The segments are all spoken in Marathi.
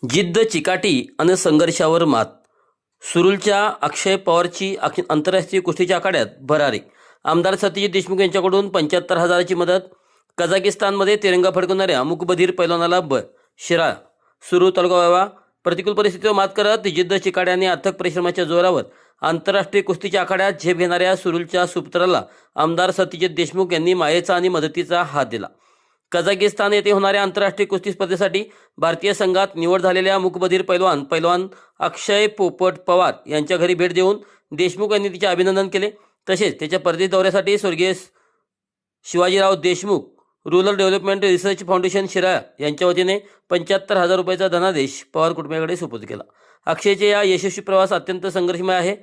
जिद्द चिकाटी आणि संघर्षावर मात. सुरूलच्या अक्षय पवारची आंतरराष्ट्रीय कुस्तीच्या आखाड्यात भरारी. आमदार सत्यजित देशमुख यांच्याकडून 75,000ची मदत. कझाकिस्तानमध्ये तिरंगा फडकवणाऱ्या मूकबधीर पैलवानाला शिराळा. सुरूर तालुका व्हावा. प्रतिकूल परिस्थितीवर मात करत जिद्द चिकाटी आणि अथक परिश्रमाच्या जोरावर आंतरराष्ट्रीय कुस्तीच्या आखाड्यात झेप घेणाऱ्या सुरूलच्या सुपुत्राला आमदार सत्यजित देशमुख यांनी मायेचा आणि मदतीचा हात दिला. कझाकिस्तान येथे होणाऱ्या आंतरराष्ट्रीय कुस्ती स्पर्धेसाठी भारतीय संघात निवड झालेल्या मूकबधीर पैलवान अक्षय पोपट पवार यांच्या घरी भेट देऊन देशमुख यांनी तिचे अभिनंदन केले. तसेच त्याच्या परदेश दौऱ्यासाठी स्वर्गीय Shivajirao Deshmukh rural development research foundation Shirala यांच्या वतीने 75,000 रुपयाचा धनादेश पवार कुटुंबियाकडे सुपूर्द केला. अक्षयचे या यशस्वी प्रवास अत्यंत संघर्षमय आहे.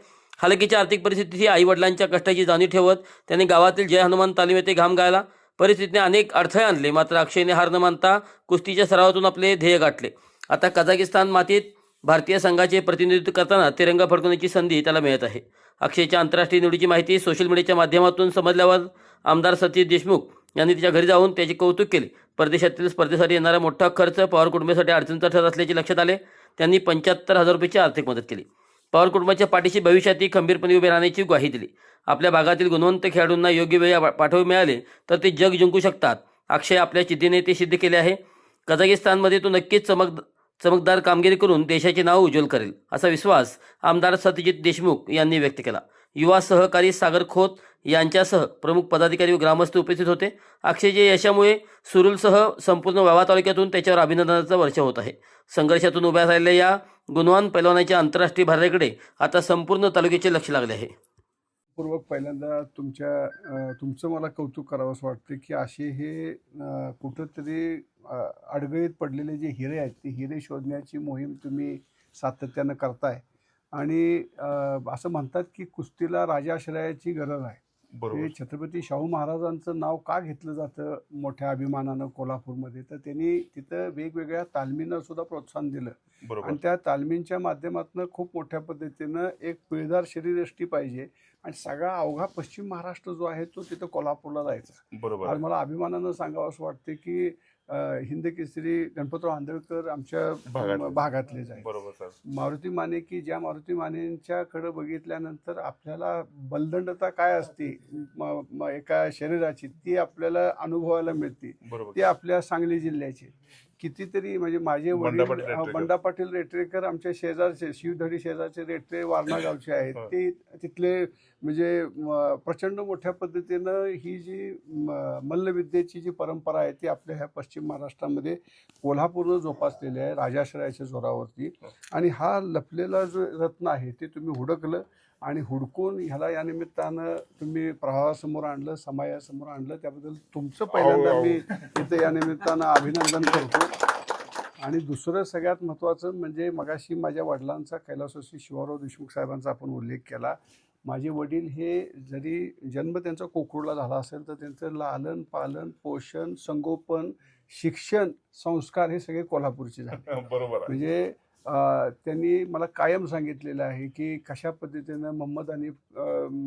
हलकीच्या आर्थिक परिस्थितीत आई वडिलांच्या कष्टाची जाणीव ठेवत त्यांनी गावातील जय हनुमान तालीम येथे घाम गाळला. परिस्थितीने अनेक अडथळे आणले, मात्र अक्षयने हार न मानता कुस्तीच्या सरावातून आपले ध्येय गाठले. आता कझाकिस्तान मातीत भारतीय संघाचे प्रतिनिधित्व करताना तिरंगा फडकवण्याची संधी त्याला मिळत आहे. अक्षयच्या आंतरराष्ट्रीय निवडीची माहिती सोशल मीडियाच्या माध्यमातून समजल्यावर आमदार सत्यजित देशमुख यांनी तिच्या घरी जाऊन त्याचे कौतुक केले. परदेशातील स्पर्धेसाठी येणारा मोठा खर्च पवार कुटुंबासाठी अडचणीचा ठरत असल्याचे लक्षात आले. त्यांनी 75,000 रुपयाची आर्थिक मदत केली. पवार कुटुंबाच्या पाठीशी भविष्यातही खंबीरपणे उभे राहण्याची ग्वाही दिली. आपल्या भागातील गुणवंत खेळाडूंना योग्य वेळी पाठबळ मिळाले तर ते जग जिंकू शकतात. अक्षय आपल्या चितीने ते सिद्ध केले आहे. कझाकिस्तानमध्ये तो नक्कीच चमकदार कामगिरी करून देशाचे नाव उज्ज्वल करेल, असा विश्वास आमदार सत्यजित देशमुख यांनी व्यक्त केला. युवा सहकारी सागर खोत यांच्यासह प्रमुख पदाधिकारी व ग्रामस्थ उपस्थित होते. अक्षयच्या यशामुळे सुरूलसह संपूर्ण वावा तालुक्यातून त्याच्यावर अभिनंदनाचा वर्षाव होत आहे. संघर्षातून उभ्या राहिलेल्या या गुणवान पैलवानाच्या आंतरराष्ट्रीय भरारीकडे आता संपूर्ण तालुक्याचे लक्ष लागले आहे. पूर्वक पहिल्यांदा तुमचं मला कौतुक करावंसं वाटतं की असे हे कुठंतरी अडगळीत पडलेले जे हिरे आहेत ते हिरे शोधण्याची मोहीम तुम्ही सातत्यानं करताय. आणि असं म्हणतात की कुस्तीला राजाश्रयाची गरज आहे. ते छत्रपती शाहू महाराजांचं नाव का घेतलं जातं मोठ्या अभिमानानं कोल्हापूरमध्ये, तर त्यांनी तिथं वेगवेगळ्या तालमींना सुद्धा प्रोत्साहन दिलं. आणि त्या तालमींच्या माध्यमातून खूप मोठ्या पद्धतीनं एक पिळदार शरीरयष्टी पाहिजे आणि सगळा अवघा पश्चिम महाराष्ट्र जो आहे तो तिथं कोल्हापूरला जायचा. आज मला अभिमानानं सांगावं असं वाटतं की हिंद केसरी गणपतराव आंधळकर आमच्या भागातले जाईल. मारुती माने की ज्या मारुती मानेंच्याकडे बघितल्यानंतर आपल्याला बलदंडता काय असते एका शरीराची ती आपल्याला अनुभवायला मिळते. ती आपल्या सांगली जिल्ह्याची कितीतरी म्हणजे माझे वडील बंडा पाटील रेटरेकर आमच्या शेजारचे शिवधडी शेजारचे रेटरे वारणा गावचे आहेत. ते तिथले म्हणजे प्रचंड मोठ्या पद्धतीनं ही जी मल्लविद्येची जी परंपरा आहे ती आपल्या ह्या पश्चिम महाराष्ट्रामध्ये कोल्हापूरनं जोपासलेली आहे राजाश्रयाच्या जोरावरती. आणि हा लपलेला जो रत्न आहे ते तुम्ही हुडकलं आणि हुडकून ह्याला या निमित्तानं तुम्ही प्रवाहासमोर आणलं, समाजासमोर आणलं, त्याबद्दल तुमचं पहिल्यांदा मी इथं या निमित्तानं अभिनंदन करतो. आणि दुसरं सगळ्यात महत्त्वाचं म्हणजे मगाशी माझ्या वडिलांचा कैलासवासी शिवाजीराव देशमुख साहेबांचा आपण उल्लेख केला. माझे वडील हे जरी जन्म त्यांचा कोकरूडला झाला असेल तर त्यांचं लालन पालन पोषण संगोपन शिक्षण संस्कार हे सगळे कोल्हापूरचे झाले. म्हणजे त्यांनी मला कायम सांगितलेलं आहे की कशा पद्धतीनं मोहम्मद आणि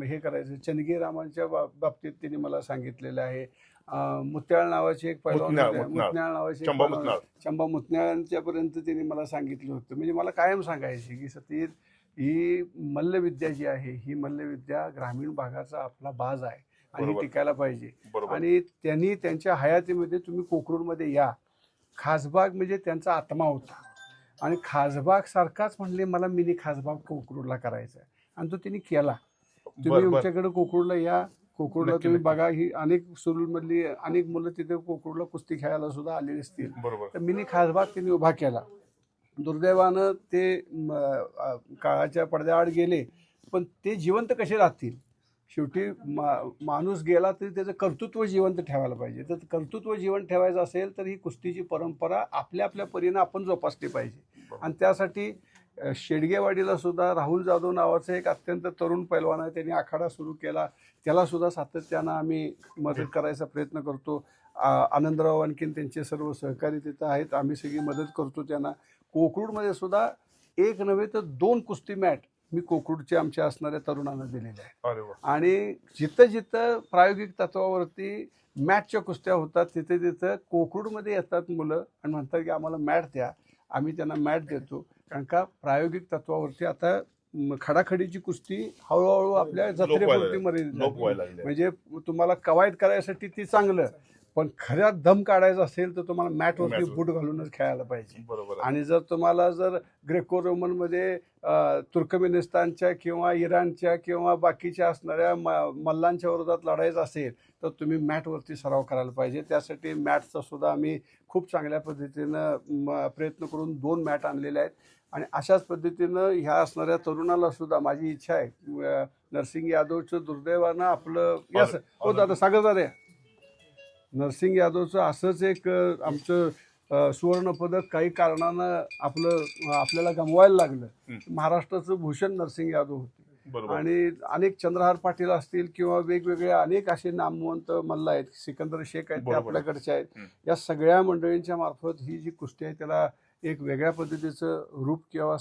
हे करायचं. चनगी रामांच्या बाबतीत त्यांनी मला सांगितलेलं आहे. मुत्याळ नावाचे एक पैलवान मुत्याळ नावाचे चंबा मुत्याळांच्यापर्यंत त्यांनी मला सांगितलं होतं. म्हणजे मला कायम सांगायचे की सतीर ही मल्लविद्या जी आहे ही मल्लविद्या ग्रामीण भागाचा आपला बाज आहे आणि टिकायला पाहिजे. आणि त्यांनी त्यांच्या हयातीमध्ये तुम्ही कोकरूडमध्ये या. खासबाग म्हणजे त्यांचा आत्मा होता आणि खासबाग सारखाच म्हणले मला मिनी खासबाग कोकरूडला करायचा आहे आणि तो त्यांनी केला. तुम्ही तुमच्याकडे कोकरूडला या. कोकरूडला तुम्ही बघा ही अनेक सुरूरमधली अनेक मुलं तिथे कोकरूडला कुस्ती खेळायला सुद्धा आलेली असतील. तर मिनी खासबाग त्यांनी उभा केला. दुर्दैवानं ते काळाच्या पडद्याआड गेले, पण ते जिवंत कसे राहतील. शेवटी माणूस गेला तरी त्याचं कर्तृत्व जिवंत ठेवायला पाहिजे. तर कर्तृत्व जिवंत ठेवायचं असेल तर ही कुस्तीची परंपरा आपल्या आपल्या परीनं आपण जोपासली पाहिजे. आणि त्यासाठी शेडगेवाडीला सुद्धा राहुल जाधव नावाचं एक अत्यंत तरुण पैलवान आहे, त्यांनी आखाडा सुरू केला. त्याला सुद्धा सातत्यानं आम्ही मदत करायचा प्रयत्न करतो. आनंदराव आणखीन त्यांचे सर्व सहकारी तिथं आहेत, आम्ही सगळी मदत करतो त्यांना. कोकरूडमध्ये सुद्धा एक नव्हे तर 2 कुस्ती मॅट मी कोकरूडच्या आमच्या असणाऱ्या तरुणांना दिलेल्या आहेत. आणि जिथं जिथं प्रायोगिक तत्वावरती मॅचच्या कुस्त्या होतात तिथे तिथं कोकरूडमध्ये येतात मुलं आणि म्हणतात की आम्हाला मॅट द्या. आम्ही त्यांना मॅट देतो. कारण का प्रायोगिक तत्वावरती आता खडाखडीची कुस्ती हळूहळू आपल्या जत्रेपुरती मर्यादित झाली. म्हणजे तुम्हाला कवायत करायसाठी ती चांगलं, पण खऱ्या दम काढायचा असेल तर तुम्हाला मॅटवरती बूट घालूनच खेळायला पाहिजे. आणि जर तुम्हाला ग्रेको रोमन मध्ये तुर्कमेनिस्तानच्या किंवा इराणच्या किंवा बाकीच्या असणाऱ्या मल्लांच्या विरोधात लढायचं असेल तर तुम्ही मॅटवरती सराव करायला पाहिजे. त्यासाठी मॅटचा सुद्धा आम्ही खूप चांगल्या पद्धतीनं प्रयत्न करून 2 मॅट आणलेले आहेत. आणि अशाच पद्धतीनं ह्या असणाऱ्या तरुणाला सुद्धा माझी इच्छा आहे, नरसिंग यादवचं दुर्दैवानं आपलं यस हो दादा सागर नरसिंग यादवचं असंच एक आमचं सुवर्णपदक काही कारणानं आपल्याला गमवायला लागलं. महाराष्ट्राचं भूषण नरसिंग यादव होते आणि अनेक चंद्रहार पाटील असतील किंवा वेगवेगळे अनेक असे नामवंत मल्ल आहेत, सिकंदर शेख आहेत ते आपल्याकडचे आहेत. या सगळ्या मंडळींच्या मार्फत ही जी कुस्ती आहे त्याला एक वेगळ्या पद्धतीचं रूप किंवा